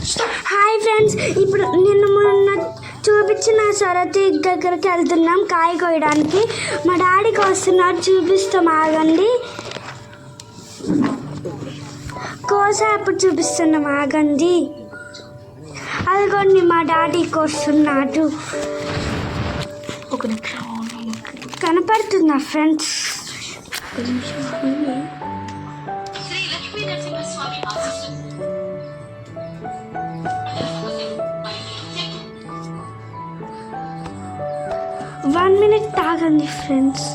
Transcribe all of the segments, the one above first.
Hi friends, ఇప్పుడు నిన్న మొన్న చూపించిన సొరతి దగ్గరికి వెళ్తున్నాం కాయ కోయడానికి. మా డాడీకి వస్తున్నారు, చూపిస్తాం, ఆగండి. కోసేప్పుడు చూపిస్తున్నాం, ఆగండి. అదిగోండి మా డాడీకి వస్తున్నాడు. కనపడుతుందా ఫ్రెండ్స్? 1 minute తాగండి ఫ్రెండ్స్.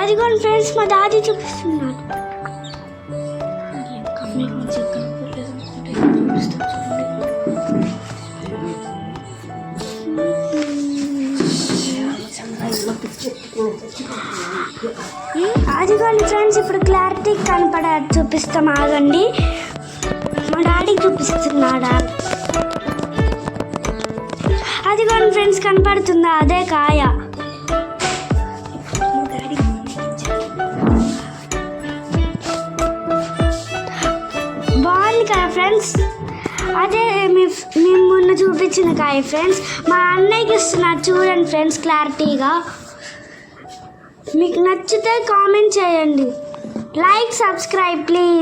అదిగోండి ఫ్రెండ్స్, మా డాడీ చూపిస్తున్నాడు. అదిగోండి ఫ్రెండ్స్, ఇప్పుడు క్లారిటీ కనపడ చూపిస్తాం, ఆగండి. మా డాడీ చూపిస్తున్నాడా? అదిగోండి ఫ్రెండ్స్, కనపడుతుందా? అదే కాయ. బాగుంది కదా ఫ్రెండ్స్? అదే మేము మొన్న చూపించిన కాయ ఫ్రెండ్స్. మా అన్నయ్యకి ఇస్తున్నారు, చూడండి ఫ్రెండ్స్ క్లారిటీగా. మీకు నచ్చితే కామెంట్ చేయండి, లైక్, సబ్స్క్రైబ్ ప్లీజ్.